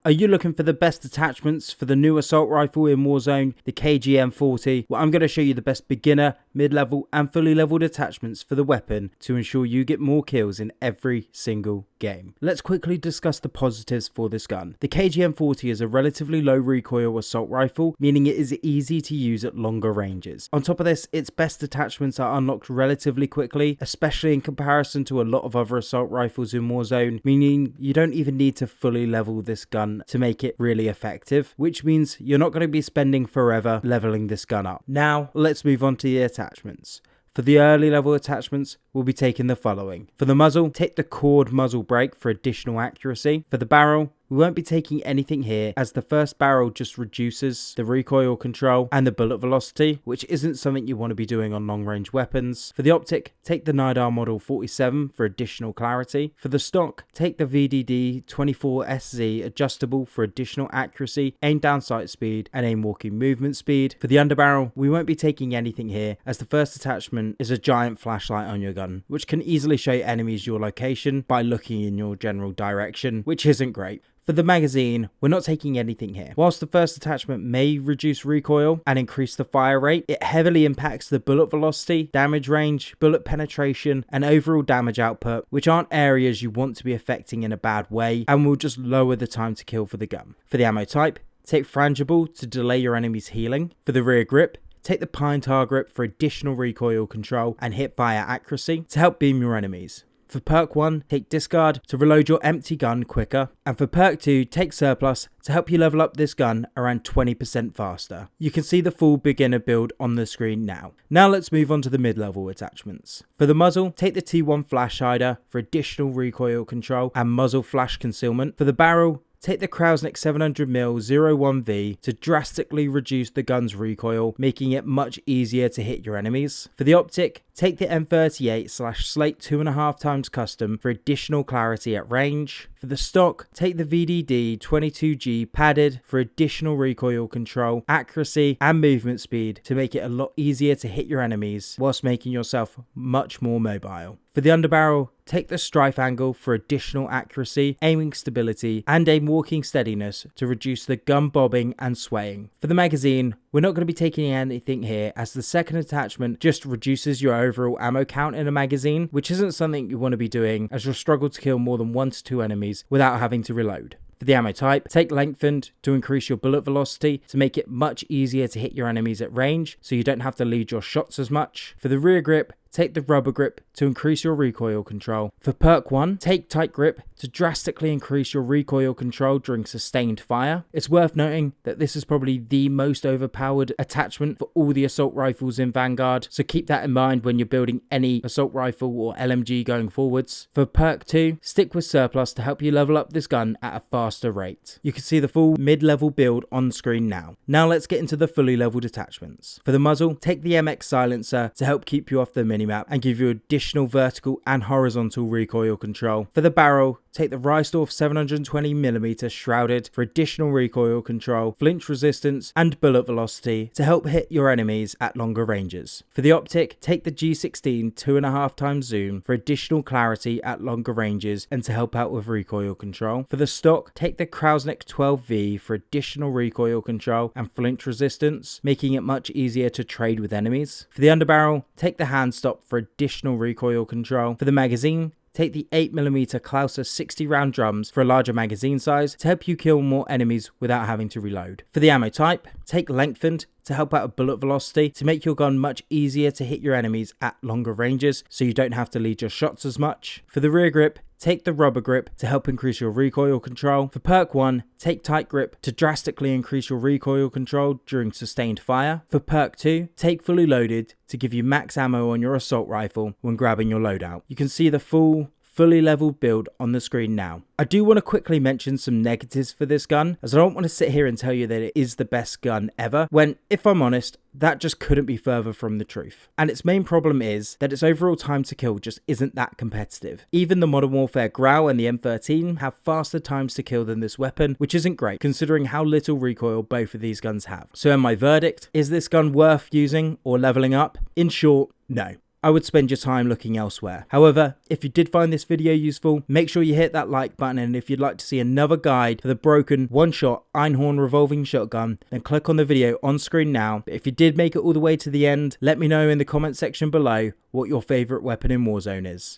Are you looking for the best attachments for the new assault rifle in Warzone, the KG M40? Well, I'm going to show you the best beginner, mid-level and fully leveled attachments for the weapon to ensure you get more kills in every single game. Let's quickly discuss the positives for this gun. The KG M40 is a relatively low recoil assault rifle, meaning it is easy to use at longer ranges. On top of this, its best attachments are unlocked relatively quickly, especially in comparison to a lot of other assault rifles in Warzone, meaning you don't even need to fully level this gun to make it really effective, which means you're not going to be spending forever leveling this gun up. Now, let's move on to the attachments. For the early level attachments, we'll be taking the following. For the muzzle, take the cord muzzle brake for additional accuracy. For the barrel, we won't be taking anything here as the first barrel just reduces the recoil control and the bullet velocity, which isn't something you want to be doing on long range weapons. For the optic, take the NIDAR model 47 for additional clarity. For the stock, take the VDD 24SZ adjustable for additional accuracy, aim down sight speed and aim walking movement speed. For the underbarrel, we won't be taking anything here as the first attachment is a giant flashlight on your gun, which can easily show enemies your location by looking in your general direction, which isn't great. For the magazine, we're not taking anything here. Whilst the first attachment may reduce recoil and increase the fire rate, it heavily impacts the bullet velocity, damage range, bullet penetration, and overall damage output, which aren't areas you want to be affecting in a bad way and will just lower the time to kill for the gun. For the ammo type, take frangible to delay your enemy's healing. For the rear grip, take the pine tar grip for additional recoil control and hip fire accuracy to help beam your enemies. For perk 1, take discard to reload your empty gun quicker, and for perk 2, take surplus to help you level up this gun around 20% faster. You can see the full beginner build on the screen now. Now let's move on to the mid-level attachments. For the muzzle, take the T1 flash hider for additional recoil control and muzzle flash concealment. For the barrel, take the Krausnik 700mm 01V to drastically reduce the gun's recoil, making it much easier to hit your enemies. For the optic, take the M38/Slate 2.5x custom for additional clarity at range. For the stock, take the VDD 22G padded for additional recoil control, accuracy and movement speed to make it a lot easier to hit your enemies whilst making yourself much more mobile. For the underbarrel, take the strife angle for additional accuracy, aiming stability and aim walking steadiness to reduce the gun bobbing and swaying. For the magazine, we're not going to be taking anything here as the second attachment just reduces your overall ammo count in a magazine, which isn't something you want to be doing as you'll struggle to kill more than 1 to 2 enemies without having to reload. For the ammo type, take lengthened to increase your bullet velocity to make it much easier to hit your enemies at range so you don't have to lead your shots as much. For the rear grip, take the rubber grip to increase your recoil control. For perk 1, take tight grip to drastically increase your recoil control during sustained fire. It's worth noting that this is probably the most overpowered attachment for all the assault rifles in Vanguard, so keep that in mind when you're building any assault rifle or LMG going forwards. For perk 2, stick with surplus to help you level up this gun at a faster rate. You can see the full mid-level build on screen now. Now let's get into the fully leveled attachments. For the muzzle, take the MX silencer to help keep you off the minimap and give you additional vertical and horizontal recoil control. For the barrel, take the Reisdorf 720mm shrouded for additional recoil control, flinch resistance and bullet velocity to help hit your enemies at longer ranges. For the optic, take the G16 2.5x zoom for additional clarity at longer ranges and to help out with recoil control. For the stock, take the Krausnik 12V for additional recoil control and flinch resistance, making it much easier to trade with enemies. For the underbarrel, take the hand stop for additional recoil control. For the magazine, take the 8mm Klauser 60 round drums for a larger magazine size to help you kill more enemies without having to reload. For the ammo type, take lengthened to help out with bullet velocity to make your gun much easier to hit your enemies at longer ranges so you don't have to lead your shots as much. For the rear grip, take the rubber grip to help increase your recoil control. For perk 1, take tight grip to drastically increase your recoil control during sustained fire. For perk 2, take fully loaded to give you max ammo on your assault rifle when grabbing your loadout. You can see the fully leveled build on the screen now. I do want to quickly mention some negatives for this gun, as I don't want to sit here and tell you that it is the best gun ever, when, if I'm honest, that just couldn't be further from the truth. And its main problem is that its overall time to kill just isn't that competitive. Even the Modern Warfare Grau and the M13 have faster times to kill than this weapon, which isn't great considering how little recoil both of these guns have. So in my verdict, is this gun worth using or leveling up? In short, no. I would spend your time looking elsewhere. However, if you did find this video useful, make sure you hit that like button, and if you'd like to see another guide for the broken one-shot Einhorn revolving shotgun, then click on the video on screen now. But if you did make it all the way to the end, let me know in the comment section below what your favourite weapon in Warzone is.